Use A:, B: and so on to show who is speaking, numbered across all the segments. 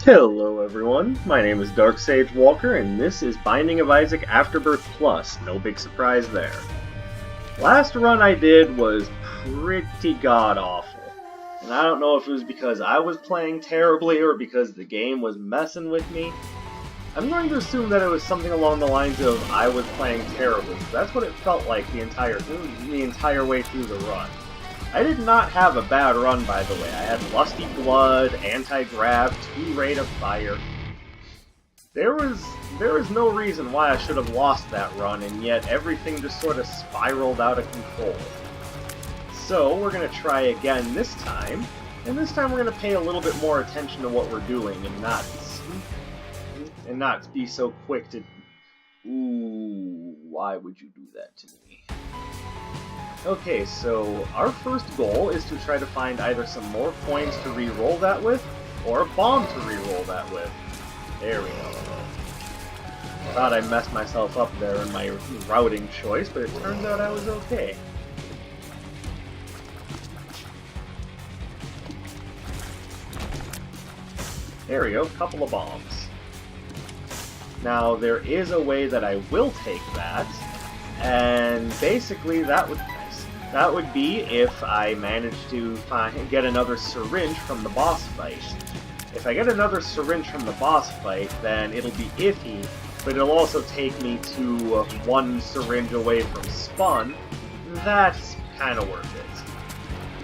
A: Hello everyone, my name is Dark Sage Walker and this is Binding of Isaac Afterbirth Plus, no big surprise there. Last run I did was pretty god-awful, and I don't know if it was because I was playing terribly or because the game was messing with me. I'm going to assume that it was something along the lines of I was playing terribly, because that's what it felt like the entire way through the run. I did not have a bad run, by the way. I had Lusty Blood, Anti-Grav, 2 Rate of Fire. There was no reason why I should have lost that run, and yet everything just sort of spiraled out of control. So we're going to try again this time, and this time we're going to pay a little bit more attention to what we're doing and not be so quick to... Ooh, why would you do that to me? Okay, so our first goal is to try to find either some more coins to re-roll that with, or a bomb to re-roll that with. There we go. Thought I messed myself up there in my routing choice, but it turns out I was okay. There we go, couple of bombs. Now, there is a way that I will take that, and basically that would be if I manage to get another syringe from the boss fight. If I get another syringe from the boss fight, then it'll be iffy, but it'll also take me to one syringe away from Spun. That's kind of worth it.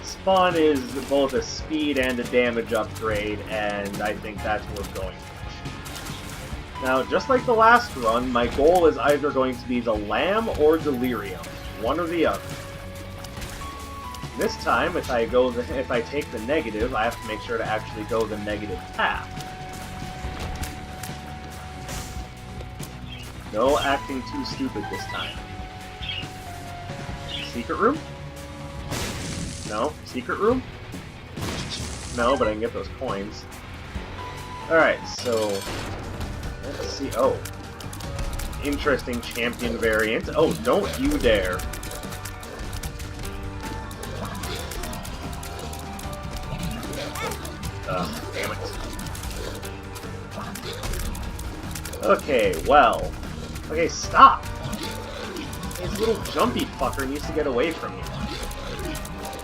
A: Spun is both a speed and a damage upgrade, and I think that's worth going for. Now, just like the last run, my goal is either going to be the Lamb or Delirium, one or the other. This time, if I take the negative, I have to make sure to actually go the negative path. No acting too stupid this time. Secret room? No. Secret room? No, but I can get those coins. Alright, so... let's see. Oh. Interesting champion variant. Oh, don't you dare. Damn it. Okay, well. Okay, stop! This little jumpy fucker needs to get away from you.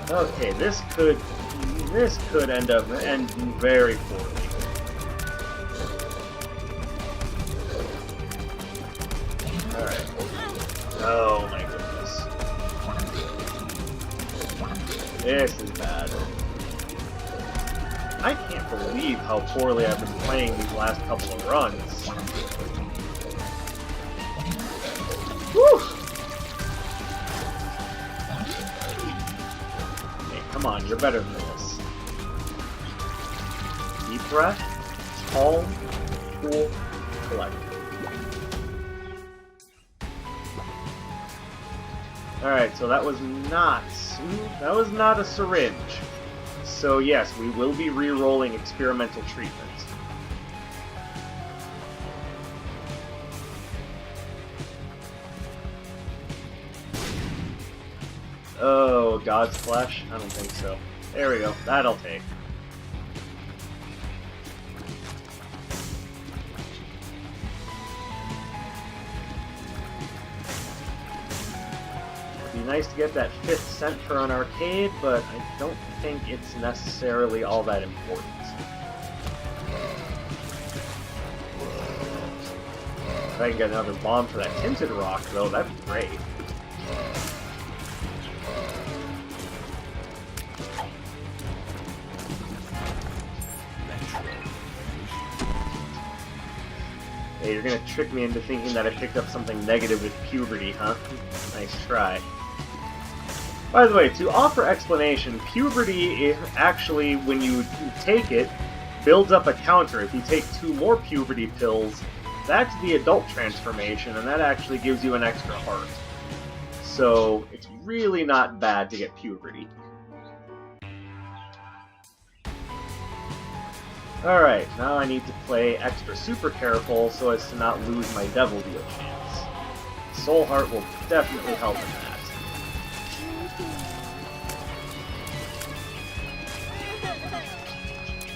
A: Okay, this could end up ending very poorly. Alright. Oh my goodness. This is bad. I can't believe how poorly I've been playing these last couple of runs. Whew! Hey, come on, you're better than this. Deep breath, calm, cool, collect. Alright, so that was not a syringe. So yes, we will be re-rolling experimental treatment. Oh, God's flesh? I don't think so. There we go. That'll take. It'd be nice to get that 5th center on arcade, but I don't think it's necessarily all that important. If I can get another bomb for that tinted rock, though, that'd be great. Hey, you're gonna trick me into thinking that I picked up something negative with puberty, huh? Nice try. By the way, to offer explanation, puberty actually, when you take it, builds up a counter. If you take 2 more puberty pills, that's the adult transformation, and that actually gives you an extra heart. So, it's really not bad to get puberty. Alright, now I need to play extra super careful so as to not lose my Devil Deal chance. Soul Heart will definitely help in that.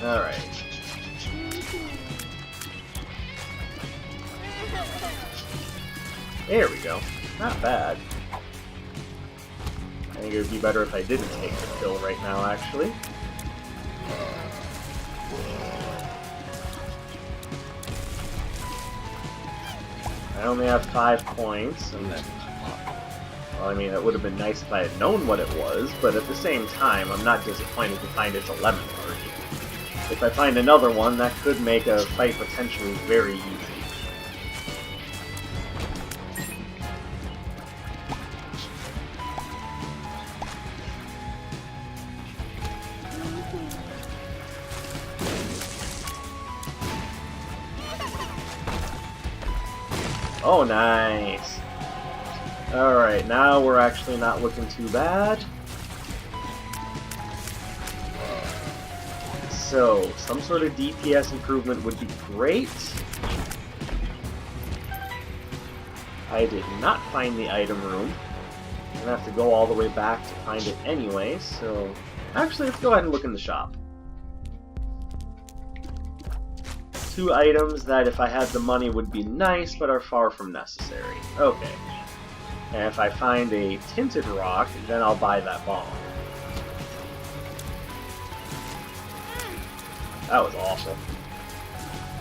A: Alright. There we go. Not bad. I think it would be better if I didn't take the pill right now, actually. I only have 5 points, and well, I mean, it would have been nice if I had known what it was, but at the same time, I'm not disappointed to find it's a lemon party. If I find another one, that could make a fight potentially very easy. Oh, nice. Alright, now we're actually not looking too bad. So, some sort of DPS improvement would be great. I did not find the item room. I'm gonna have to go all the way back to find it anyway, so... Actually, let's go ahead and look in the shop. 2 items that, if I had the money, would be nice, but are far from necessary. Okay. And if I find a tinted rock, then I'll buy that bomb. That was awful.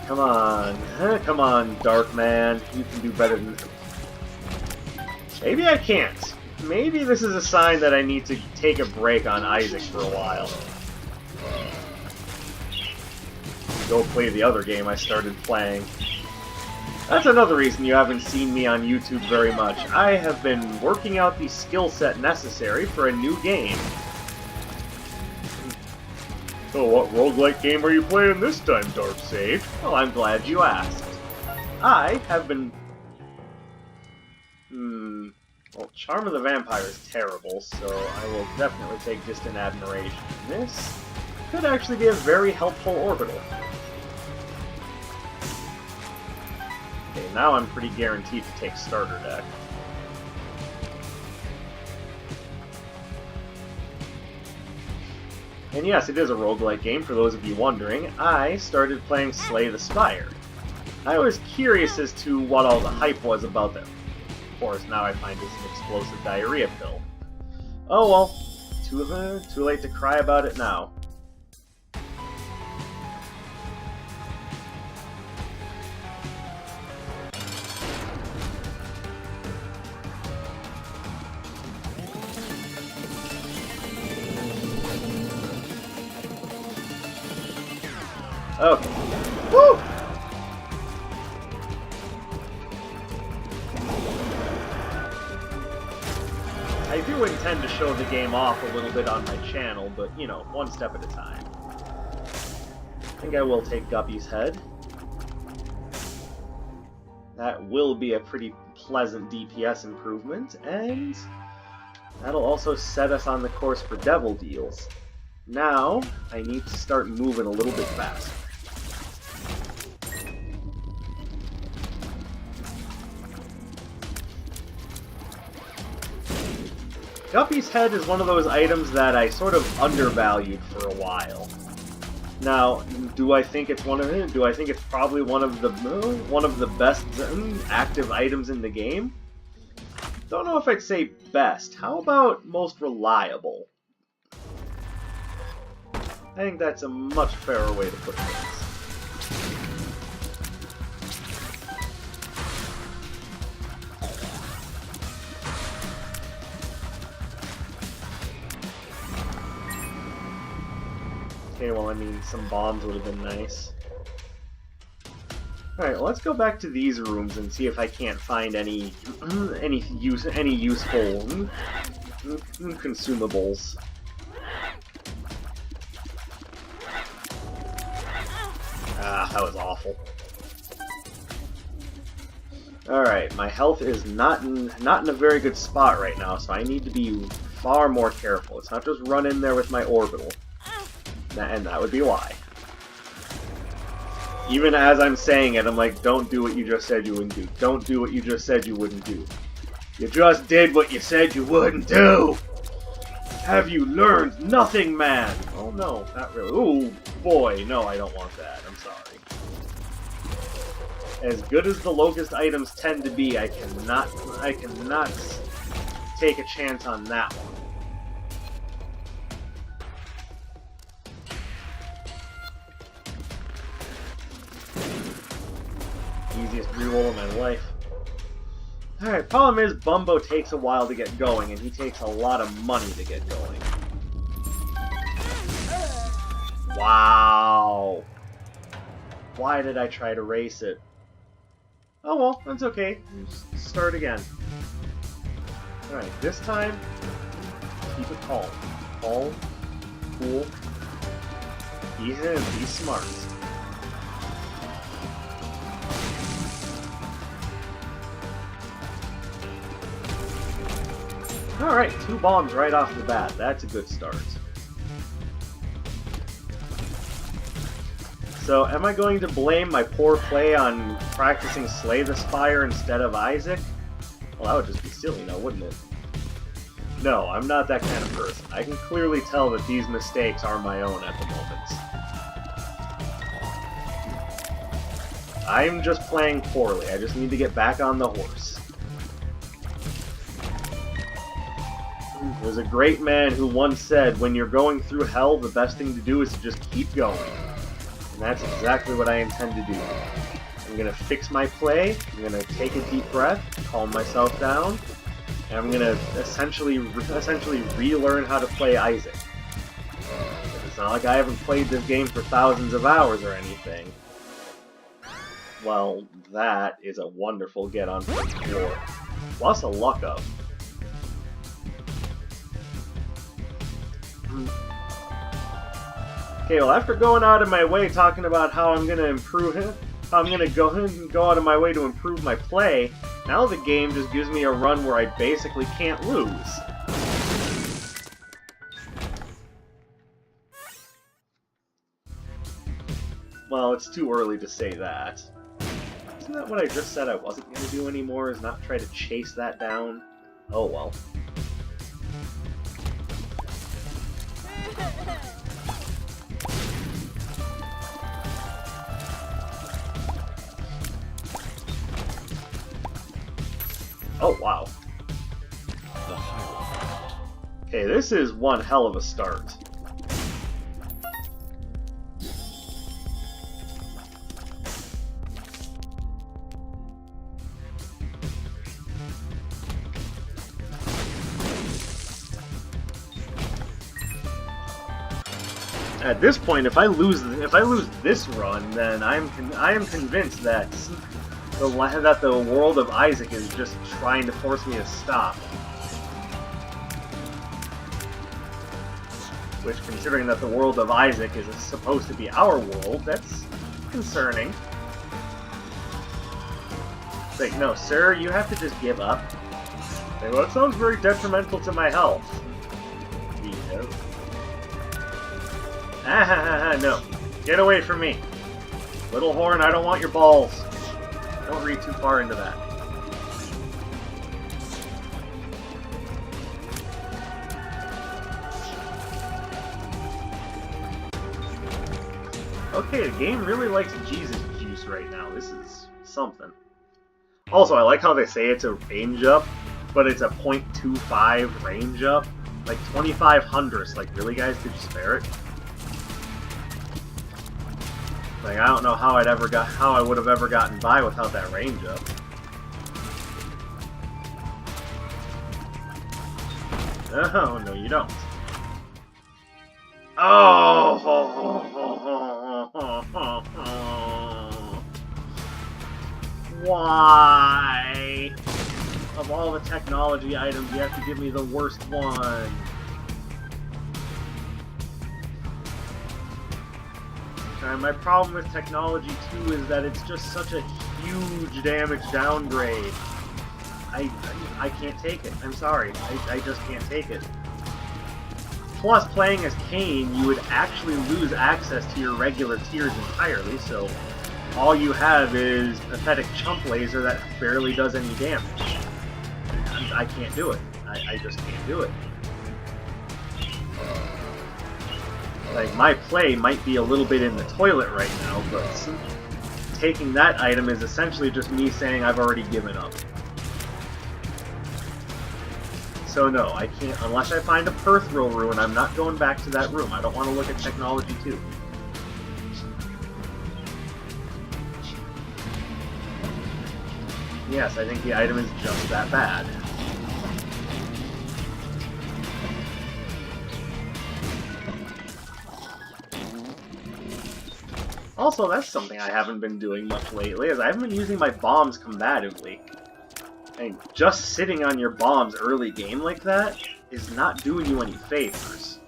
A: Come on. Come on, Dark Man. You can do better than... Maybe I can't. Maybe this is a sign that I need to take a break on Isaac for a while. Go play the other game I started playing. That's another reason you haven't seen me on YouTube very much. I have been working out the skill set necessary for a new game. So what roguelike game are you playing this time, Dark Sage? Well, I'm glad you asked. I have been... Well, Charm of the Vampire is terrible, so I will definitely take Distant Admiration. This could actually be a very helpful orbital. Okay, now I'm pretty guaranteed to take Starter Deck. And yes, it is a roguelike game, for those of you wondering. I started playing Slay the Spire. I was curious as to what all the hype was about them. Of course, now I find it's an explosive diarrhea pill. Oh well, too late to cry about it now. Okay. Woo! I do intend to show the game off a little bit on my channel, but, you know, one step at a time. I think I will take Guppy's head. That will be a pretty pleasant DPS improvement, and that'll also set us on the course for Devil Deals. Now, I need to start moving a little bit faster. Guppy's head is one of those items that I sort of undervalued for a while. Now, do I think it's do I think it's probably one of the best active items in the game? Don't know if I'd say best. How about most reliable? I think that's a much fairer way to put things. Okay, well, I mean, some bombs would have been nice. Alright, well, let's go back to these rooms and see if I can't find any useful consumables. Ah, that was awful. Alright, my health is not in a very good spot right now, so I need to be far more careful. It's not just run in there with my orbital. And that would be why. Even as I'm saying it, I'm like, don't do what you just said you wouldn't do. Don't do what you just said you wouldn't do. You just did what you said you wouldn't do! Have you learned nothing, man? Oh no, not really. Ooh, boy, no, I don't want that. I'm sorry. As good as the Locust items tend to be, I cannot take a chance on that one. Easiest reroll of my life. Alright, problem is Bumbo takes a while to get going, and he takes a lot of money to get going. Wow! Why did I try to race it? Oh well, that's okay. Just start again. Alright, this time, keep it calm. Calm, cool, be smart. Alright, 2 bombs right off the bat. That's a good start. So, am I going to blame my poor play on practicing Slay the Spire instead of Isaac? Well, that would just be silly now, wouldn't it? No, I'm not that kind of person. I can clearly tell that these mistakes are my own at the moment. I'm just playing poorly. I just need to get back on the horse. There's a great man who once said, when you're going through hell, the best thing to do is to just keep going. And that's exactly what I intend to do. I'm going to fix my play, I'm going to take a deep breath, calm myself down, and I'm going to essentially relearn how to play Isaac. It's not like I haven't played this game for thousands of hours or anything. Well, that is a wonderful get on point 4. Plus a luck up. Okay, well, after going out of my way talking about how I'm gonna improve it, how I'm gonna go out of my way to improve my play, now the game just gives me a run where I basically can't lose. Well, it's too early to say that. Isn't that what I just said I wasn't gonna do anymore, is not try to chase that down? Oh well. Oh, wow. Okay, this is one hell of a start. At this point, if I lose this run, then I am convinced that the world of Isaac is just trying to force me to stop. Which, considering that the world of Isaac is supposed to be our world, that's concerning. It's like, no, sir, you have to just give up. Like, well, it sounds very detrimental to my health. No. Ah, no. Get away from me. Little Horn, I don't want your balls. Don't read too far into that. Okay, the game really likes Jesus juice right now. This is something. Also, I like how they say it's a range up, but it's a 0.25 range up. Like 2500ths. Like, really, guys? Did you spare it? Like, I don't know how I would have ever gotten by without that range up. Oh, no, you don't. Oh! Why? Of all the technology items, you have to give me the worst one. And my problem with technology, too, is that it's just such a huge damage downgrade. I can't take it. I'm sorry. I just can't take it. Plus, playing as Cain, you would actually lose access to your regular tiers entirely, so all you have is Pathetic Chump Laser that barely does any damage. I can't do it. I just can't do it. Like, my play might be a little bit in the toilet right now, but taking that item is essentially just me saying I've already given up. So no, I can't, unless I find a Perthrill ruin, I'm not going back to that room. I don't want to look at technology too. Yes, I think the item is just that bad. Also, that's something I haven't been doing much lately, is I haven't been using my bombs combatively. And just sitting on your bombs early game like that is not doing you any favors.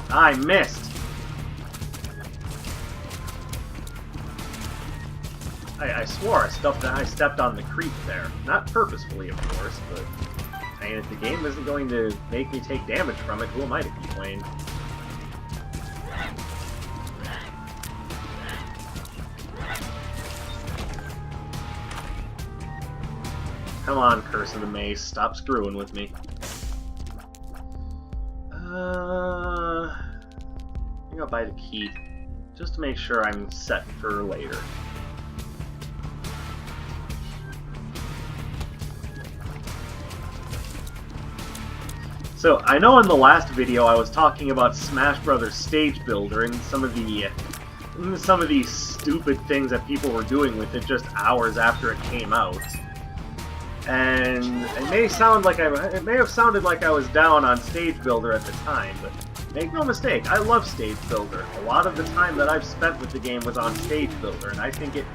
A: I missed! I swore I stepped on the creep there. Not purposefully, of course, but... I mean, if the game isn't going to make me take damage from it, who am I to complain? Come on, Curse of the Maze, stop screwing with me. I think I'll buy the key, just to make sure I'm set for later. So, I know in the last video I was talking about Smash Brothers Stage Builder and some of these stupid things that people were doing with it just hours after it came out. And it may have sounded like I was down on Stage Builder at the time, but make no mistake, I love Stage Builder. A lot of the time that I've spent with the game was on Stage Builder, and I think it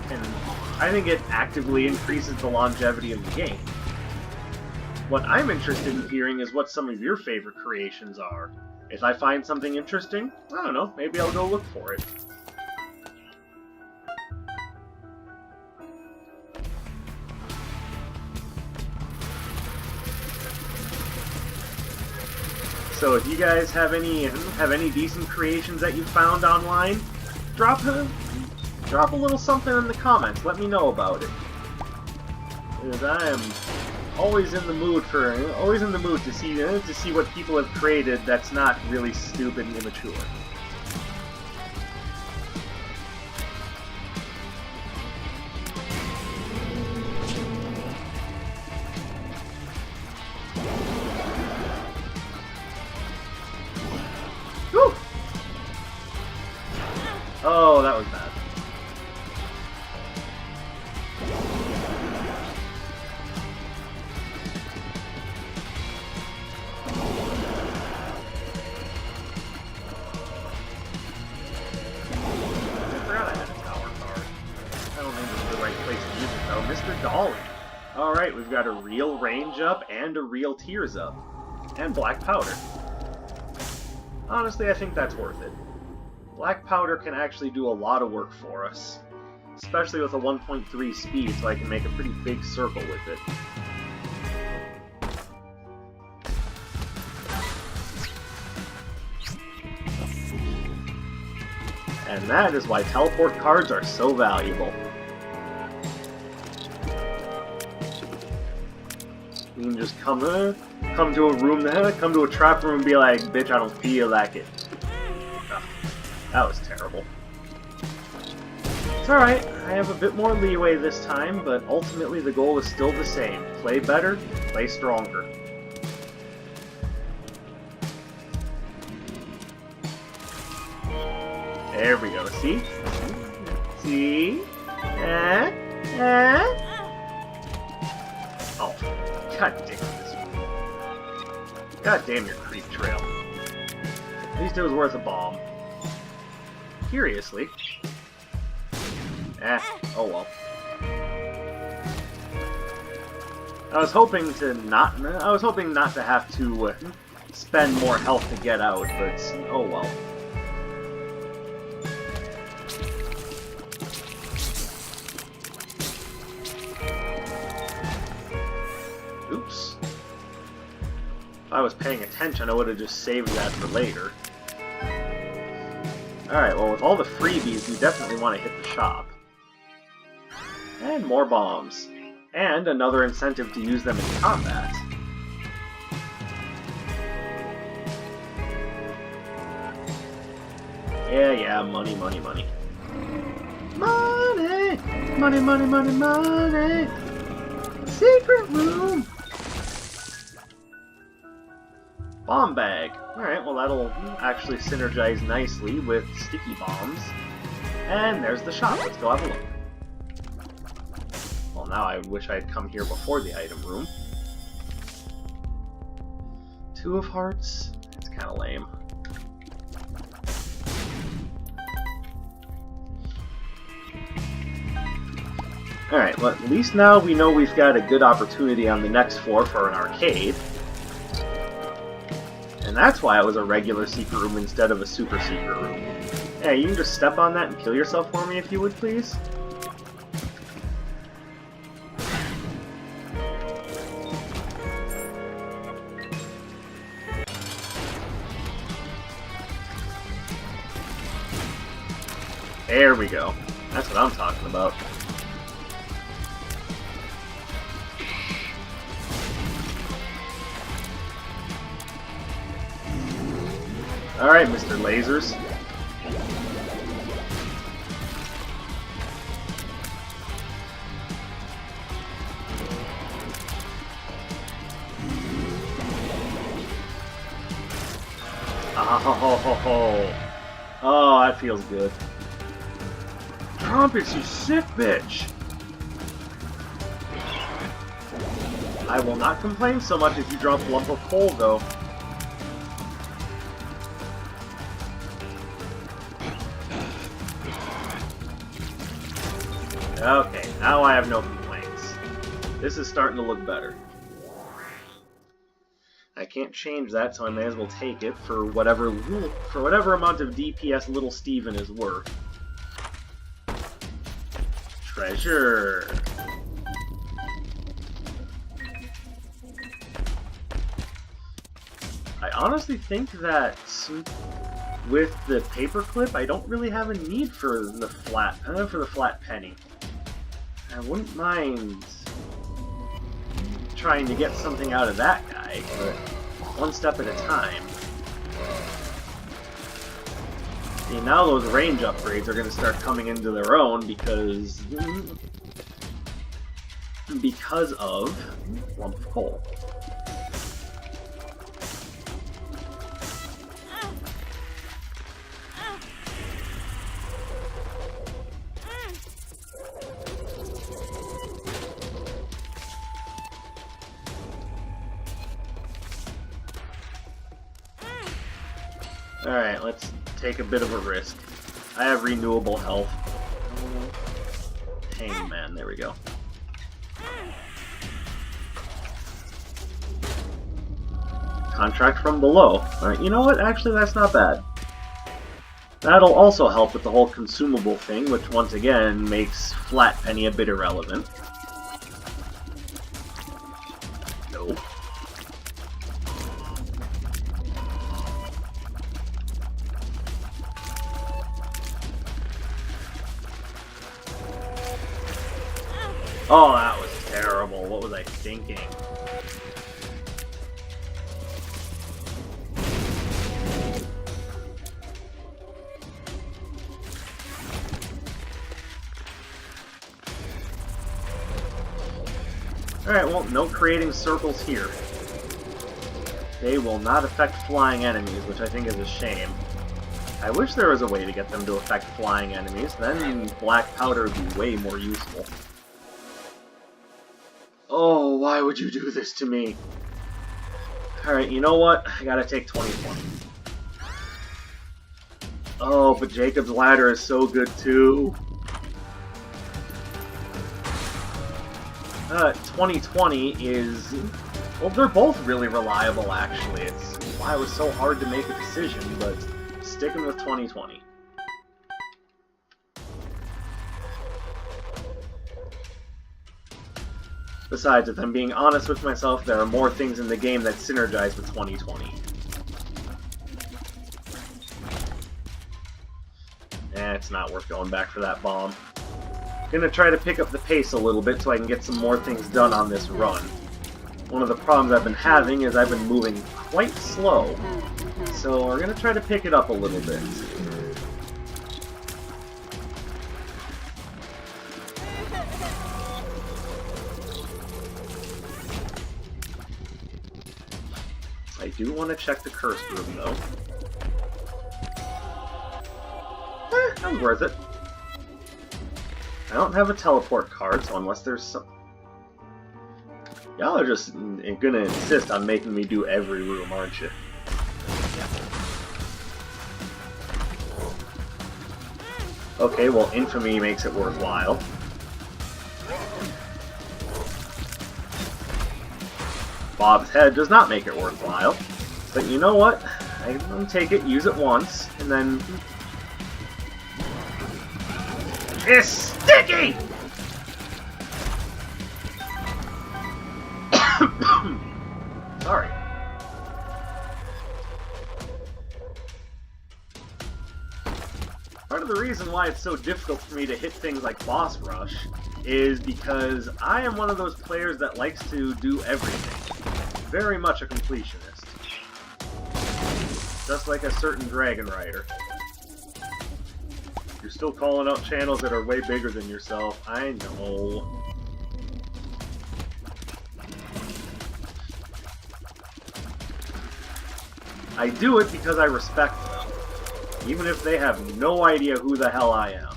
A: actively increases the longevity of the game. What I'm interested in hearing is what some of your favorite creations are. If I find something interesting, I don't know, maybe I'll go look for it. So if you guys have any decent creations that you found online, drop a little something in the comments. Let me know about it. Because I am always in the mood to see what people have created that's not really stupid and immature. Whew! Oh, that was bad. Alright, we've got a real range up and a real tears up. And black powder. Honestly, I think that's worth it. Black powder can actually do a lot of work for us. Especially with a 1.3 speed, so I can make a pretty big circle with it. And that is why teleport cards are so valuable. You can just come to a room, come to a trap room and be like, bitch, I don't feel like it. Ugh, that was terrible. It's alright, I have a bit more leeway this time, but ultimately the goal is still the same. Play better, play stronger. There we go, see? See? Oh, god damn this. God damn your creep trail. At least it was worth a bomb. Curiously. Oh well. I was hoping not to have to spend more health to get out, but oh well. Oops. If I was paying attention, I would have just saved that for later. Alright, well with all the freebies, you definitely want to hit the shop. And more bombs. And another incentive to use them in combat. Yeah, money, money, money. Money! Money, money, money, money! Secret room! Bomb bag. Alright, well that'll actually synergize nicely with sticky bombs. And there's the shop. Let's go have a look. Well, now I wish I had come here before the item room. 2 of hearts? It's kind of lame. Alright, well at least now we know we've got a good opportunity on the next floor for an arcade. And that's why it was a regular secret room instead of a super secret room. Yeah, you can just step on that and kill yourself for me if you would, please. There we go. That's what I'm talking about. Alright, Mr. Lasers. Oh, that feels good. Trumpets, you sick bitch! I will not complain so much if you drop a lump of coal, though. Okay, now I have no complaints. This is starting to look better. I can't change that, so I may as well take it for whatever amount of DPS Little Steven is worth. Treasure! I honestly think that with the paperclip, I don't really have a need for the flat penny. I wouldn't mind trying to get something out of that guy, but one step at a time. See, now those range upgrades are going to start coming into their own because of lump of coal. Alright, let's take a bit of a risk. I have renewable health. Hangman, there we go. Contract from below. Alright, you know what? Actually, that's not bad. That'll also help with the whole consumable thing, which once again makes flat penny a bit irrelevant. No. Oh, that was terrible. What was I thinking? Alright, well, no creating circles here. They will not affect flying enemies, which I think is a shame. I wish there was a way to get them to affect flying enemies, then black powder would be way more useful. Oh, why would you do this to me? Alright, you know what? I gotta take 2020. Oh, but Jacob's Ladder is so good too. 2020 is... well, they're both really reliable, actually. It's why it was so hard to make a decision, but sticking with 2020. Besides, if I'm being honest with myself, there are more things in the game that synergize with 2020. It's not worth going back for that bomb. Gonna try to pick up the pace a little bit so I can get some more things done on this run. One of the problems I've been having is I've been moving quite slow, so we're gonna try to pick it up a little bit. I do want to check the cursed room, though. That's worth it. I don't have a teleport card, so unless there's some... Y'all are just gonna insist on making me do every room, aren't you? Okay, well, infamy makes it worthwhile. Bob's head does not make it worthwhile. But you know what? I'm gonna take it, use it once, and then... It's sticky! Sorry. Part of the reason why it's so difficult for me to hit things like Boss Rush is because I am one of those players that likes to do everything. Very much a completionist. Just like a certain Dragon Rider. You're still calling out channels that are way bigger than yourself. I know. I do it because I respect them. Even if they have no idea who the hell I am.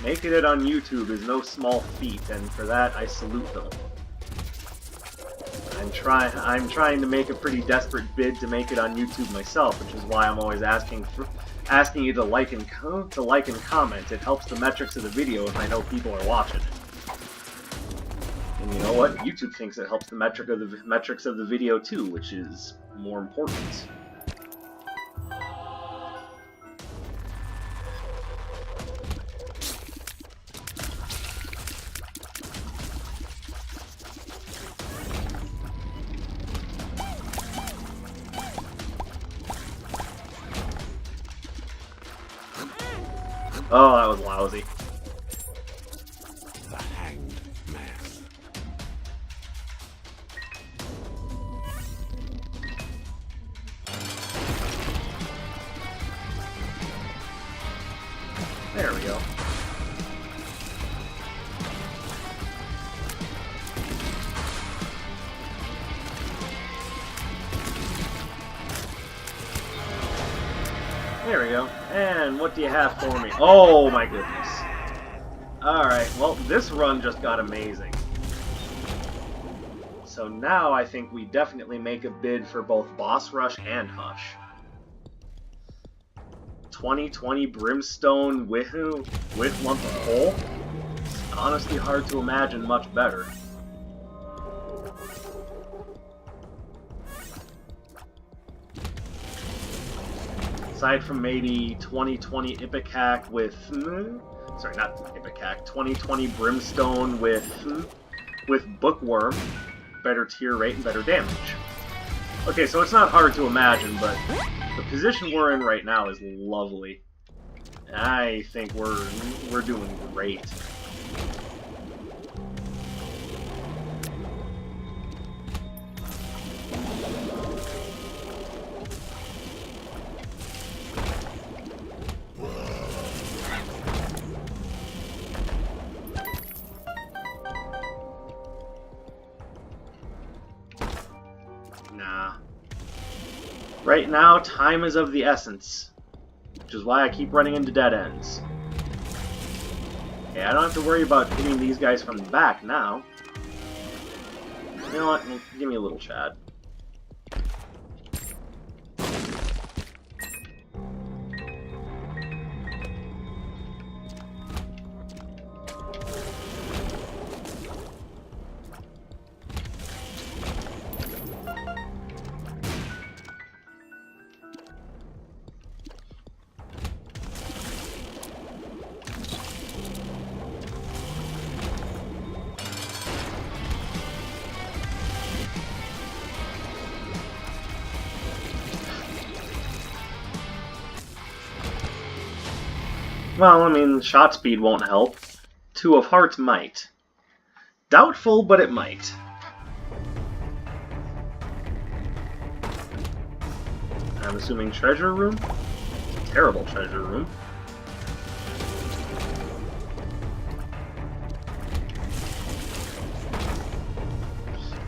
A: Making it on YouTube is no small feat, and for that I salute them. I'm trying to make a pretty desperate bid to make it on YouTube myself, which is why I'm always asking you to like and comment. It helps the metrics of the video if I know people are watching it. And you know what? YouTube thinks it helps the metrics of the video too, which is more important. Oh, that was lousy.
B: The Hanged Man.
A: There we go. There we go. And what do you have for me? Oh my goodness. Alright, well, this run just got amazing. So now I think we definitely make a bid for both Boss Rush and Hush. 2020 Brimstone with Lump of Coal? It's honestly hard to imagine much better. Aside from maybe 2020 Ipecac with... sorry, not Ipecac. 2020 Brimstone with Bookworm. Better tier rate and better damage. Okay, so it's not hard to imagine, but the position we're in right now is lovely. I think we're doing great. Nah. Right now, time is of the essence. Which is why I keep running into dead ends. Okay, I don't have to worry about hitting these guys from the back now. You know what? Give me a little Chad. Well, I mean, shot speed won't help. 2 of hearts might. Doubtful, but it might. I'm assuming treasure room? Terrible treasure room.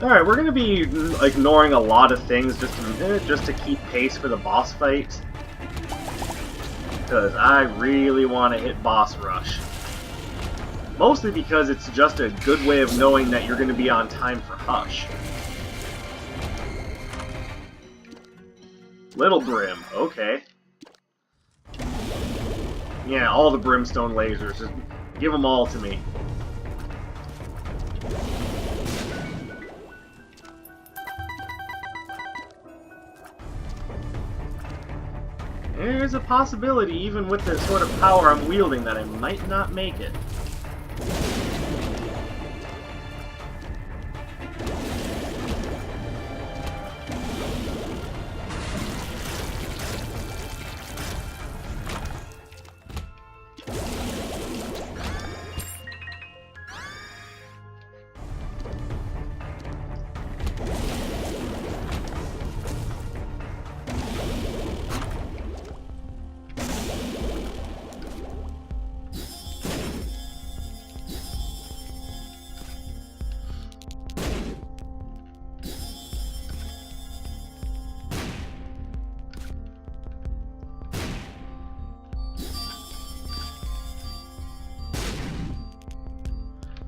A: Alright, we're going to be ignoring a lot of things just to keep pace for the boss fight. Because I really want to hit boss rush. Mostly because it's just a good way of knowing that you're going to be on time for Hush. Little Brim, okay. Yeah, all the brimstone lasers. Just give them all to me. There's a possibility, even with the sort of power I'm wielding, that I might not make it.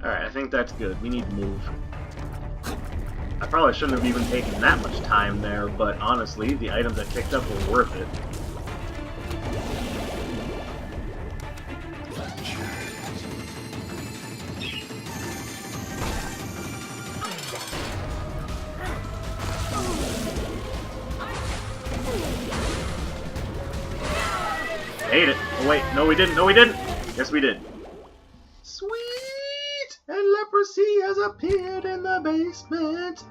A: Alright, I think that's good. We need to move. I probably shouldn't have even taken that much time there, but honestly, the items I picked up were worth it. Ate it. Oh wait, no we didn't, no we didn't! Yes we did. Sweet! And leprosy has appeared in the basement!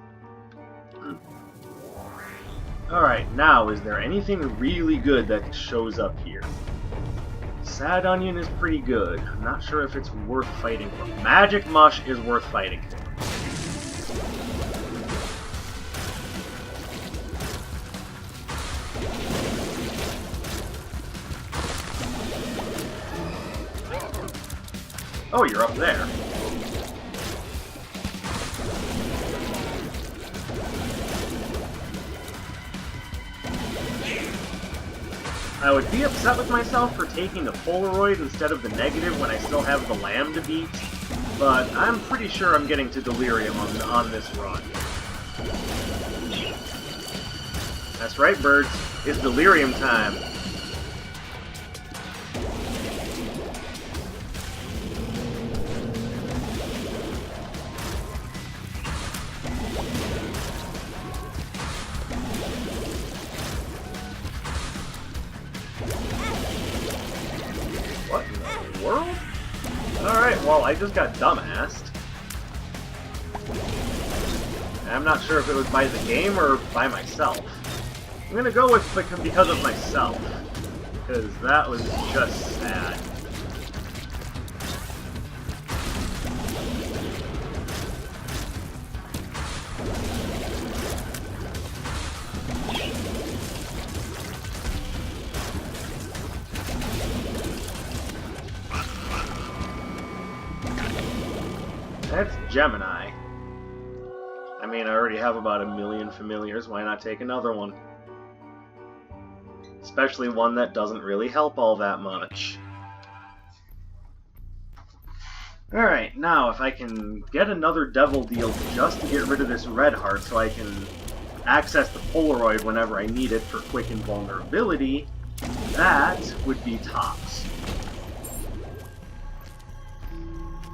A: Alright, now, is there anything really good that shows up here? Sad Onion is pretty good. I'm not sure if it's worth fighting for. Magic Mush is worth fighting for. Oh, you're up there. I would be upset with myself for taking the Polaroid instead of the negative when I still have the lamb to beat, but I'm pretty sure I'm getting to Delirium on this run. That's right, birds. It's Delirium time. What in the world? Alright, well, I just got dumbassed. I'm not sure if it was by the game or by myself. I'm gonna go with because of myself. Because that was just sad. That's Gemini. I mean, I already have about 1,000,000 familiars, why not take another one? Especially one that doesn't really help all that much. Alright, now if I can get another devil deal just to get rid of this red heart so I can access the Polaroid whenever I need it for quick invulnerability, that would be tops.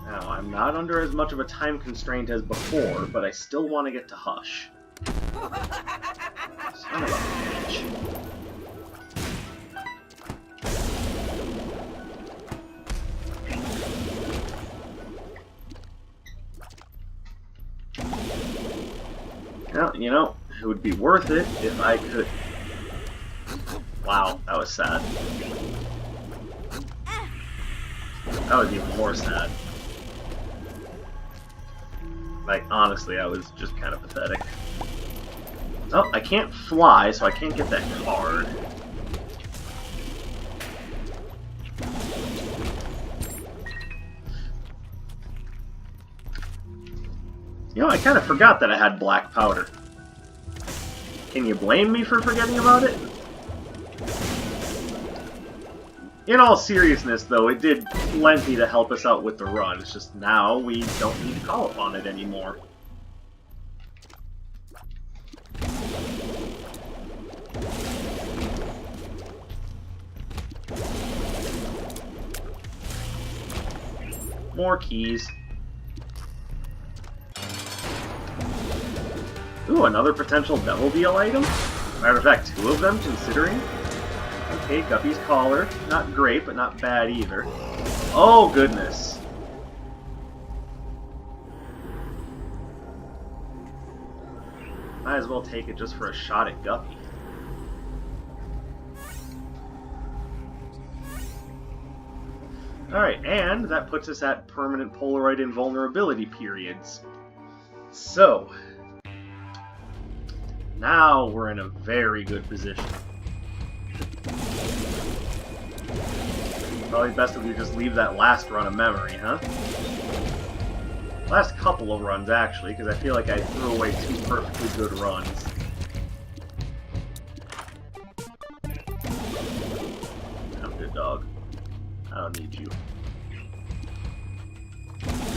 A: Now, I'm not under as much of a time constraint as before, but I still want to get to Hush. Son of a bitch. Well, you know, it would be worth it if I could... Wow, that was sad. That was even more sad. Like, honestly, that was just kind of pathetic. Oh, I can't fly, so I can't get that card. You know, I kind of forgot that I had black powder. Can you blame me for forgetting about it? In all seriousness, though, it did plenty to help us out with the run. It's just now we don't need to call upon it anymore. More keys. Ooh, another potential Devil Deal item? Matter of fact, 2 of them, considering. Okay, Guppy's collar. Not great, but not bad either. Oh, goodness. Might as well take it just for a shot at Guppy. Alright, and that puts us at permanent Polaroid invulnerability periods. So, now we're in a very good position. Probably best if we just leave that last run of memory, huh? Last couple of runs, actually, because I feel like I threw away 2 perfectly good runs. I'm good, dog. I don't need you.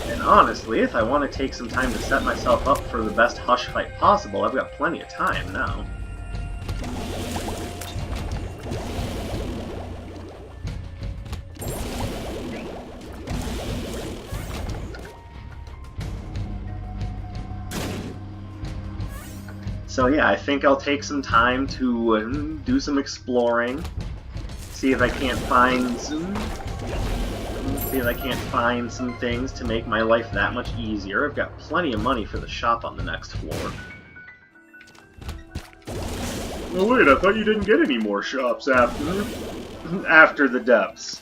A: And honestly, if I want to take some time to set myself up for the best Hush fight possible, I've got plenty of time now. So yeah, I think I'll take some time to do some exploring, see if I can't find some things to make my life that much easier. I've got plenty of money for the shop on the next floor. Oh wait, I thought you didn't get any more shops after the depths.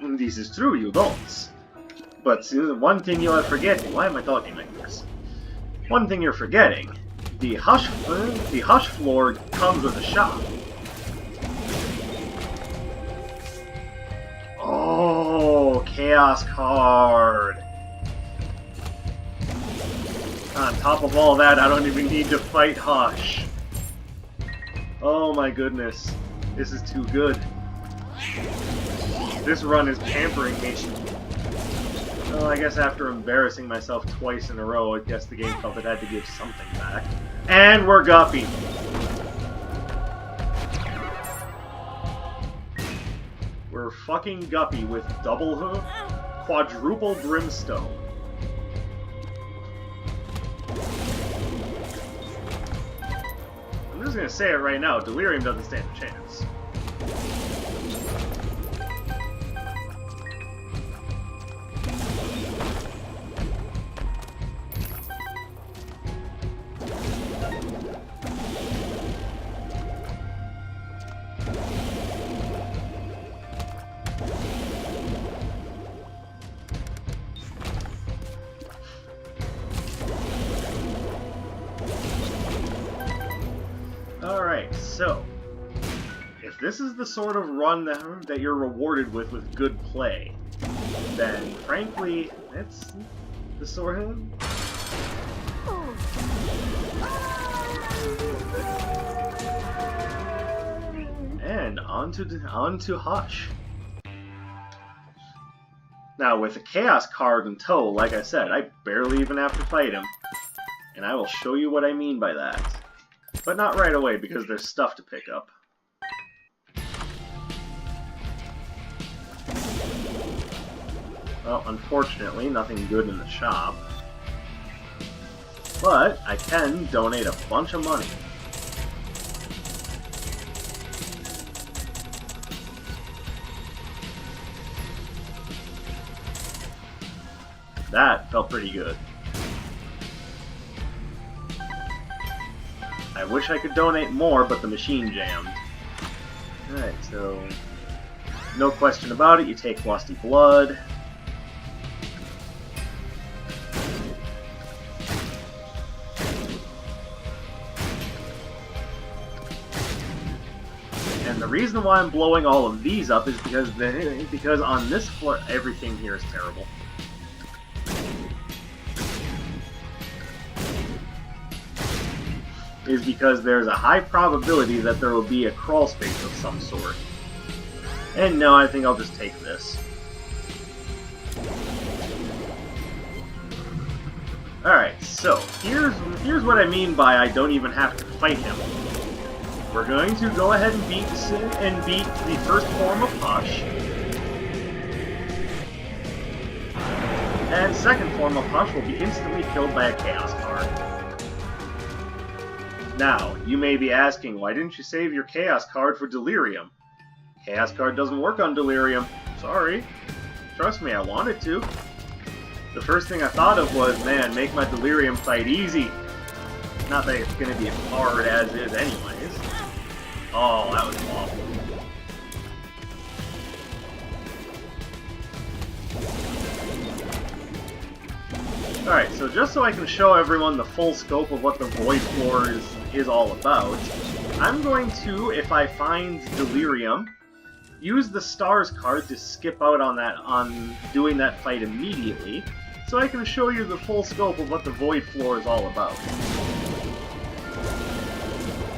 A: This is true, you don't. But one thing you are forgetting. Why am I talking like this? One thing you're forgetting. The Hush floor comes with a shop. Oh, Chaos card. On top of all that, I don't even need to fight Hush. Oh my goodness. This is too good. This run is pampering me. Well, I guess after embarrassing myself twice in a row, I guess the game felt it had to give something back. And we're Guppy. We're fucking Guppy with quadruple brimstone. I'm just gonna say it right now, Delirium doesn't stand a chance. Alright, so, if this is the sort of run that you're rewarded with good play, then frankly, it's the sort of... And on to Hush. Now, with a Chaos card in tow, like I said, I barely even have to fight him. And I will show you what I mean by that. But not right away, because there's stuff to pick up. Well, unfortunately, nothing good in the shop. But I can donate a bunch of money. That felt pretty good. I wish I could donate more, but the machine jammed. Alright, so... no question about it, you take Lusty Blood. And the reason why I'm blowing all of these up is because on this floor, everything here is terrible. Is because there's a high probability that there will be a crawl space of some sort. And no, I think I'll just take this. Alright, so here's what I mean by I don't even have to fight him. We're going to go ahead and beat the first form of Hush. And second form of Hush will be instantly killed by a Chaos card. Now, you may be asking, why didn't you save your Chaos card for Delirium? Chaos card doesn't work on Delirium. Sorry. Trust me, I wanted to. The first thing I thought of was, man, make my Delirium fight easy. Not that it's going to be as hard as is anyways. Oh, that was awful. Alright, so just so I can show everyone the full scope of what the Void Floor is all about, I'm going to, if I find Delirium, use the Stars card to skip out on doing that fight immediately, so I can show you the full scope of what the Void Floor is all about.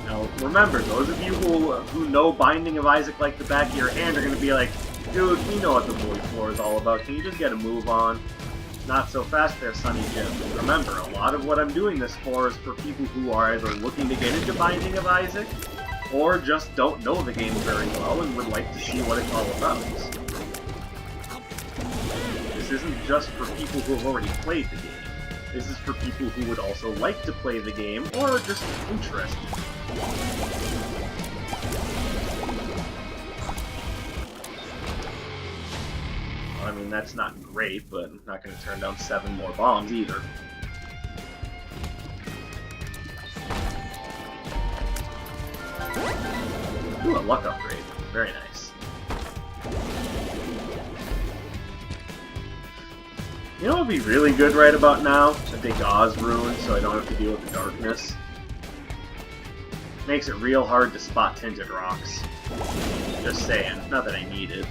A: Now, remember, those of you who know Binding of Isaac like the back of your hand are going to be like, dude, we know what the Void Floor is all about, can you just get a move on? Not so fast there, Sonny Jim. Remember, a lot of what I'm doing this for is for people who are either looking to get into Binding of Isaac, or just don't know the game very well and would like to see what it's all about. This isn't just for people who have already played the game. This is for people who would also like to play the game, or are just interested. I mean, that's not great, but I'm not going to turn down 7 more bombs either. Ooh, a luck upgrade. Very nice. You know what would be really good right about now? A big Oz rune, so I don't have to deal with the darkness. Makes it real hard to spot tinted rocks. Just saying, not that I need it.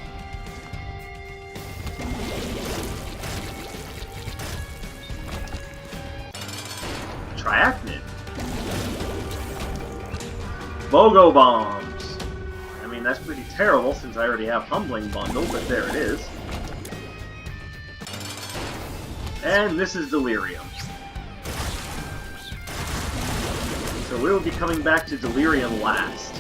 A: Triachnid. Bogo Bombs. I mean, that's pretty terrible since I already have Humbling Bundle, but there it is. And this is Delirium. So we will be coming back to Delirium last.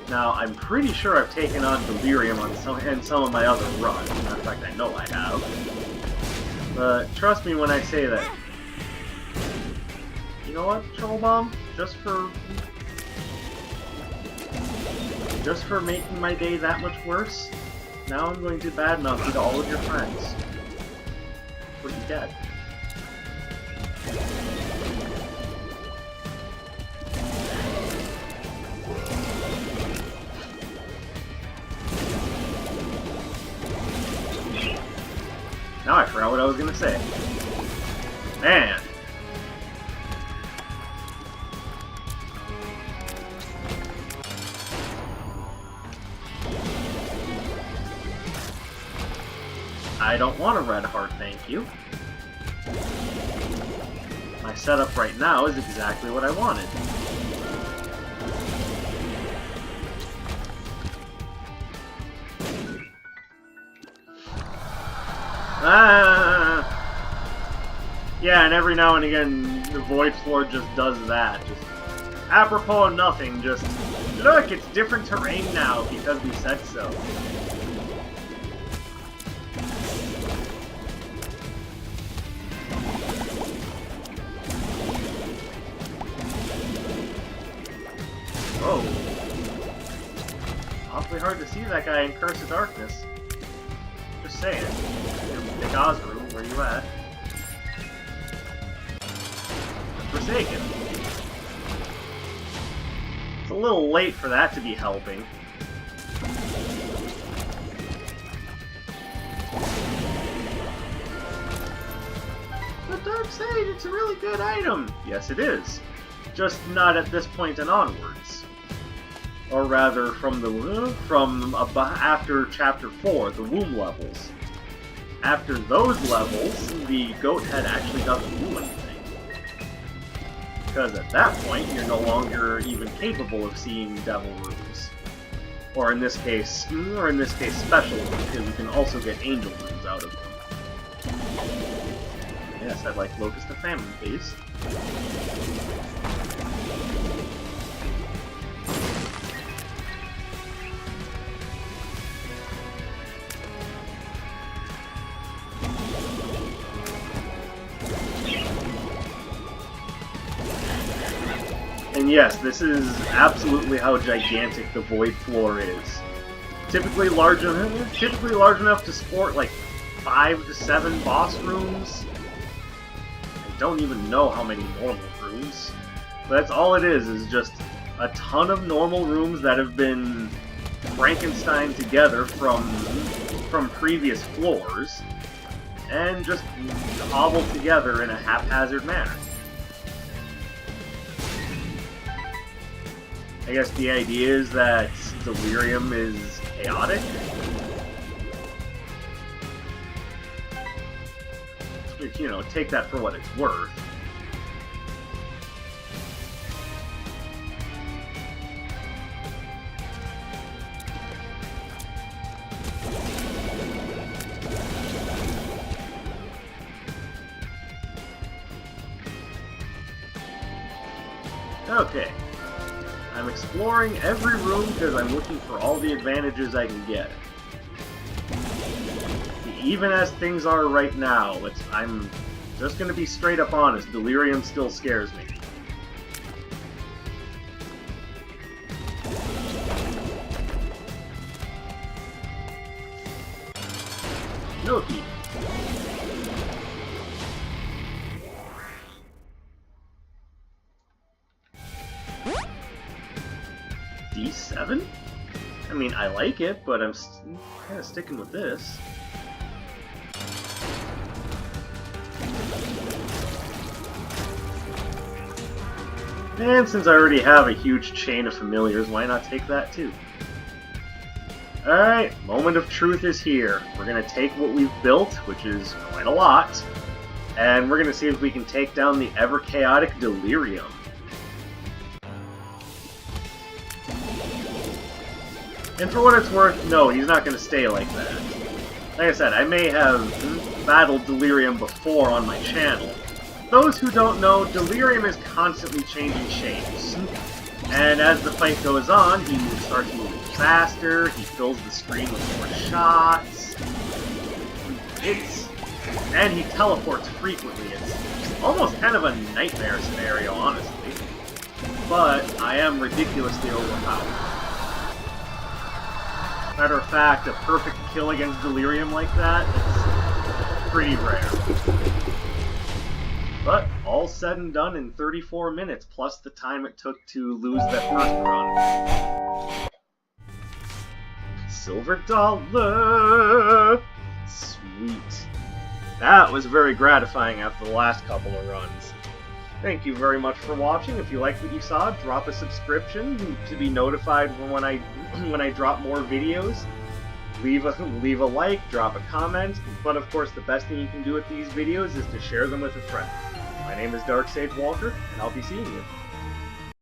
A: Now, I'm pretty sure I've taken on Delirium on some of my other runs. Matter of fact, I know I have. But trust me when I say that. You know what, Troll Bomb? Just for making my day that much worse, now I'm going to badmouth you to all of your friends. Put you dead. Now I forgot what I was gonna say. Man! I don't want a red heart, thank you. My setup right now is exactly what I wanted. Yeah, and every now and again, the Void Floor just does that. Just apropos of nothing, just, look, it's different terrain now because we said so. Whoa. Awfully hard to see that guy in Curse of Darkness. Just saying. Big Ozru, where you at? Forsaken. It's a little late for that to be helping. But Dark Sage, it's a really good item! Yes, it is. just not at this point and onwards. Or rather, after Chapter 4, the womb levels. After those levels, the goat head actually doesn't do anything. Because at that point, you're no longer even capable of seeing devil runes. Or in this case, special runes, because you can also get angel runes out of them. Yes, I'd like Locust of Famine, please. And yes, this is absolutely how gigantic the void floor is. Typically large enough to support like 5 to 7 boss rooms. I don't even know how many normal rooms. But that's all it is just a ton of normal rooms that have been Frankenstein together from previous floors, and just cobbled together in a haphazard manner. I guess the idea is that Delirium is chaotic. Which, you know, take that for what it's worth. Okay. I'm exploring every room because I'm looking for all the advantages I can get. Even as things are right now, I'm just going to be straight up honest, Delirium still scares me. Noki. D7? I mean, I like it, but I'm kind of sticking with this. And since I already have a huge chain of familiars, why not take that too? Alright, moment of truth is here. We're going to take what we've built, which is quite a lot, and we're going to see if we can take down the ever-chaotic Delirium. And for what it's worth, no, he's not going to stay like that. Like I said, I may have battled Delirium before on my channel. Those who don't know, Delirium is constantly changing shapes. And as the fight goes on, he starts moving faster, he fills the screen with more shots. And he teleports frequently. It's almost kind of a nightmare scenario, honestly. But I am ridiculously overpowered. Matter of fact, a perfect kill against Delirium like that, it's pretty rare. But all said and done in 34 minutes, plus the time it took to lose that first run. Silver dollar! Sweet. That was very gratifying after the last couple of runs. Thank you very much for watching. If you liked what you saw, drop a subscription to be notified when I drop more videos. Leave a like, drop a comment, but of course the best thing you can do with these videos is to share them with a friend. My name is Dark Sage Walker, and I'll be seeing you.